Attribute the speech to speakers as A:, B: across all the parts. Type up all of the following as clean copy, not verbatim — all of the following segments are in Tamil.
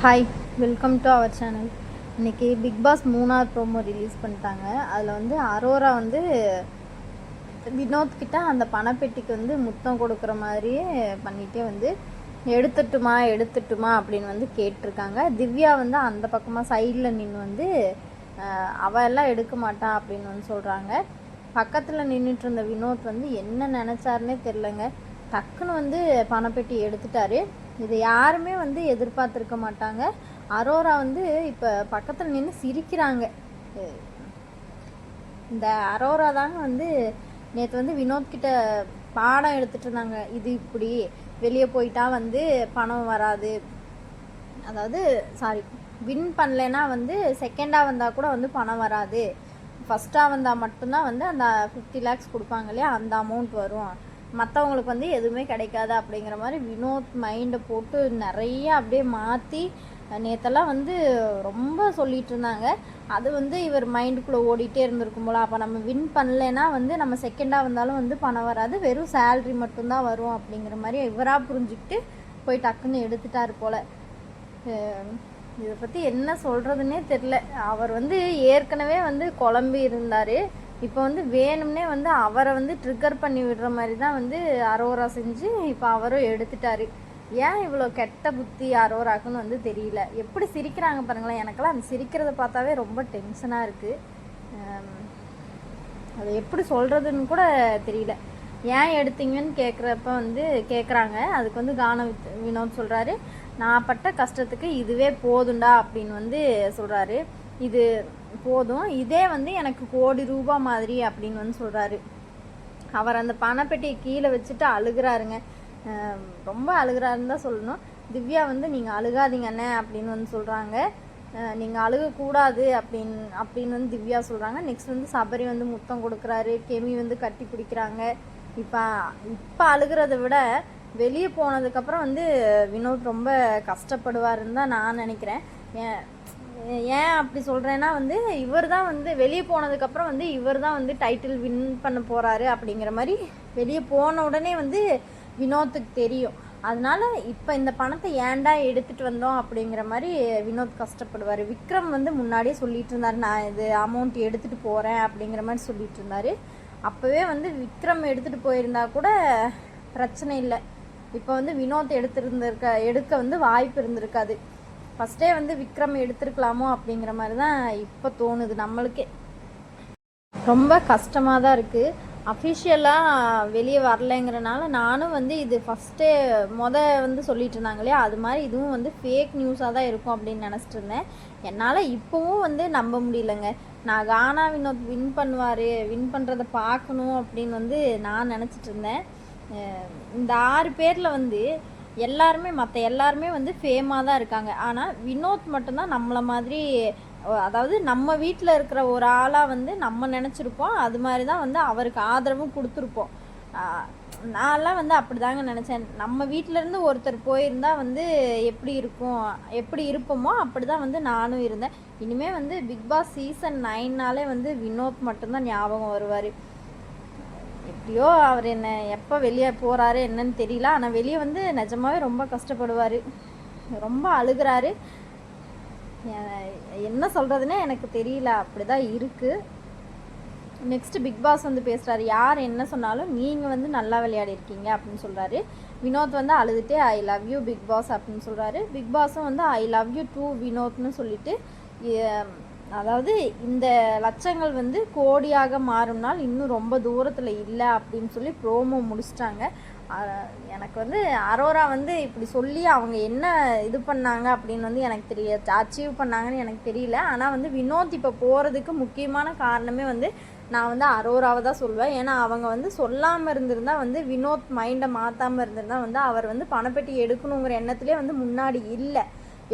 A: Hi, welcome to our channel. இன்றைக்கி பிக் பாஸ் 3வது ப்ரோமோ ரிலீஸ் பண்ணிட்டாங்க. அதில் வந்து அரோரா வந்து வினோத் கிட்ட அந்த பணப்பெட்டிக்கு வந்து முத்தம் கொடுக்குற மாதிரியே பண்ணிகிட்டே வந்து எடுத்துட்டுமா அப்படின்னு வந்து கேட்டிருக்காங்க. திவ்யா வந்து அந்த பக்கமாக சைடில் நின்று வந்து அவெல்லாம் எடுக்க மாட்டான் அப்படின்னு வந்து சொல்கிறாங்க. பக்கத்தில் நின்றுட்டு இருந்த வினோத் வந்து என்ன நினச்சாருன்னே தெரிலங்க. டக்குன்னு வந்து பணப்பெட்டி எடுத்துட்டாரு. இதை யாருமே வந்து எதிர்பார்த்துருக்க மாட்டாங்க. அரோரா வந்து இப்போ பக்கத்தில் நின்று சிரிக்கிறாங்க. இந்த அரோரா தாங்க வந்து நேற்று வந்து வினோத்கிட்ட பாடம் எடுத்துகிட்டு இருந்தாங்க. இது இப்படி வெளியே போயிட்டா வந்து பணம் வராது, அதாவது வின் பண்ணலைன்னா வந்து செகண்டாக வந்தால் கூட வந்து பணம் வராது, ஃபஸ்ட்டாக வந்தால் மட்டும்தான் வந்து அந்த 50 lakhs கொடுப்பாங்க இல்லையா, அந்த அமௌண்ட் வரும், மற்றவங்களுக்கு வந்து எதுவுமே கிடைக்காது அப்படிங்கிற மாதிரி வினோத் மைண்டை போட்டு நிறைய அப்படியே மாற்றி நேற்றெல்லாம் வந்து ரொம்ப சொல்லிகிட்டு இருந்தாங்க. அது வந்து இவர் மைண்டுக்குள்ளே ஓடிட்டே இருந்திருக்கும் போல். அப்போ நம்ம வின் பண்ணலைன்னா வந்து நம்ம செகண்டாக வந்தாலும் வந்து பணம் வராது, வெறும் சேல்ரி மட்டும்தான் வரும் அப்படிங்கிற மாதிரி இவராக புரிஞ்சுக்கிட்டு போய் டக்குன்னு எடுத்துட்டார் போல். இதை பற்றி என்ன சொல்கிறதுனே தெரில. அவர் வந்து ஏற்கனவே வந்து குழம்பி இருந்தார். இப்போ வந்து வேணும்னே வந்து அவரை வந்து ட்ரிகர் பண்ணி விடுற மாதிரி தான் வந்து அரோரா செஞ்சு இப்போ அவரும் எடுத்துட்டாரு. ஏன் இவ்வளோ கெட்ட புத்தி அரோராக்குன்னு வந்து தெரியல. எப்படி சிரிக்கிறாங்க பாருங்களேன். எனக்கெல்லாம் அந்த சிரிக்கிறத பார்த்தாவே ரொம்ப டென்ஷனாக இருக்குது. அதை எப்படி சொல்கிறதுன்னு கூட தெரியல. ஏன் எடுத்தீங்கன்னு கேட்குறப்ப வந்து கேட்குறாங்க. அதுக்கு வந்து வினோத் சொல்கிறாரு, நான் பட்ட கஷ்டத்துக்கு இதுவே போதுண்டா அப்படின்னு வந்து சொல்கிறாரு. இது போதும், இதே வந்து எனக்கு கோடி ரூபாய் மாதிரி அப்படின்னு வந்து சொல்கிறாரு. அவர் அந்த பணப்பெட்டியை கீழே வச்சுட்டு அழுகிறாருங்க. ரொம்ப அழுகிறாருன்னு தான் சொல்லணும். திவ்யா வந்து நீங்கள் அழுகாதீங்க அண்ணே அப்படின்னு வந்து சொல்கிறாங்க. நீங்கள் அழுகக்கூடாது அப்படின்னு வந்து திவ்யா சொல்கிறாங்க. நெக்ஸ்ட் வந்து சபரி வந்து முத்தம் கொடுக்குறாரு, கெமி வந்து கட்டி பிடிக்கிறாங்க. இப்போ அழுகிறத விட வெளியே போனதுக்கப்புறம் வந்து வினோத் ரொம்ப கஷ்டப்படுவாருன்னு தான் நான் நினைக்கிறேன். ஏன் அப்படி சொல்கிறேன்னா வந்து இவர் தான் வந்து வெளியே போனதுக்கப்புறம் வந்து இவர் தான் வந்து டைட்டில் வின் பண்ண போகிறாரு அப்படிங்கிற மாதிரி வெளியே போன உடனே வந்து வினோத்துக்கு தெரியும். அதனால இப்போ இந்த பணத்தை ஏன்டா எடுத்துகிட்டு வந்தோம் அப்படிங்கிற மாதிரி வினோத் கஷ்டப்படுவார். விக்ரம் வந்து முன்னாடியே சொல்லிட்டு இருந்தார், நான் இது அமௌண்ட் எடுத்துகிட்டு போகிறேன் அப்படிங்கிற மாதிரி சொல்லிட்டு இருந்தார். அப்போவே வந்து விக்ரம் எடுத்துகிட்டு போயிருந்தா கூட பிரச்சனை இல்லை. இப்போ வந்து வினோத் எடுக்க வந்து வாய்ப்பு இருந்திருக்காது. ஃபஸ்ட்டே வந்து விக்ரம் எடுத்துருக்கலாமோ அப்படிங்கிற மாதிரி தான் இப்போ தோணுது நம்மளுக்கே. ரொம்ப கஷ்டமாக தான் இருக்குது. அஃபிஷியலாக வெளியே வரலைங்கிறனால நானும் வந்து இது ஃபஸ்ட்டே வந்து சொல்லிட்டு இருந்தாங்க இல்லையா, அது மாதிரி இதுவும் வந்து ஃபேக் நியூஸாக தான் இருக்கும் அப்படின்னு நினச்சிட்டு இருந்தேன். என்னால் இப்போவும் வந்து நம்ப முடியலைங்க. நான் கானா வினோத் வின் பண்ணுறதை பார்க்கணும் அப்படின்னு வந்து நான் நினச்சிட்டு இருந்தேன். இந்த 6 பேரில் வந்து மற்ற எல்லாருமே வந்து ஃபேமாக தான் இருக்காங்க. ஆனால் வினோத் மட்டும்தான் நம்மளை மாதிரி, அதாவது நம்ம வீட்டில் இருக்கிற ஒரு ஆளாக வந்து நம்ம நினச்சிருப்போம். அது மாதிரி தான் வந்து அவருக்கு ஆதரவும் கொடுத்துருப்போம். நான்லாம் வந்து அப்படி தாங்க நினச்சேன். நம்ம வீட்டிலேருந்து ஒருத்தர் போயிருந்தால் வந்து எப்படி இருப்போமோ அப்படி தான் வந்து நானும் இருந்தேன். இனிமேல் வந்து பிக் பாஸ் சீசன் 9 வந்து வினோத் மட்டும்தான் ஞாபகம் வருவார். எப்படியோ அவர் என்ன எப்போ வெளியே போகிறாரு என்னன்னு தெரியல. ஆனால் வெளியே வந்து நிஜமாவே ரொம்ப கஷ்டப்படுவார், ரொம்ப அழுகிறாரு. என்ன சொல்கிறதுனே எனக்கு தெரியல, அப்படி தான் இருக்குது. நெக்ஸ்ட்டு பிக் பாஸ் வந்து பேசுகிறாரு, யார் என்ன சொன்னாலும் நீங்கள் வந்து நல்லா விளையாடிருக்கீங்க அப்படின்னு சொல்கிறாரு. வினோத் வந்து அழுதுகிட்டே I love you Bigg Boss அப்படின்னு சொல்கிறாரு. பிக் பாஸும் வந்து ஐ லவ் யூ டூ வினோத்னு சொல்லிட்டு, அதாவது இந்த லட்சங்கள் வந்து கோடியாக மாறும்னால் இன்னும் ரொம்ப தூரத்தில் இல்லை அப்படின்னு சொல்லி ப்ரோமோ முடிச்சிட்டாங்க. எனக்கு வந்து அரோரா வந்து இப்படி சொல்லி அவங்க என்ன இது பண்ணாங்க அப்படின்னு வந்து எனக்கு அச்சீவ் பண்ணாங்கன்னு எனக்கு தெரியல. ஆனால் வந்து வினோத் இப்போ போகிறதுக்கு முக்கியமான காரணமே வந்து நான் வந்து அரோராவை தான் சொல்வேன். ஏன்னா அவங்க வந்து சொல்லாமல் இருந்திருந்தால் வந்து வினோத் மைண்டை மாற்றாமல் இருந்திருந்தால் வந்து அவர் வந்து பணப்பெட்டி எடுக்கணுங்கிற எண்ணத்துலேயே வந்து முன்னாடி இல்லை.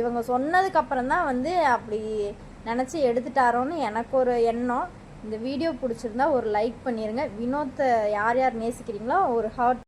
A: இவங்க சொன்னதுக்கப்புறம் தான் வந்து அப்படி நினச்சி எடுத்துட்டாரோன்னு எனக்கு ஒரு எண்ணம். இந்த வீடியோ பிடிச்சிருந்தா ஒரு லைக் பண்ணிடுங்க. வினோத்தை யார் நேசிக்கிறீங்களோ ஒரு ஹார்ட்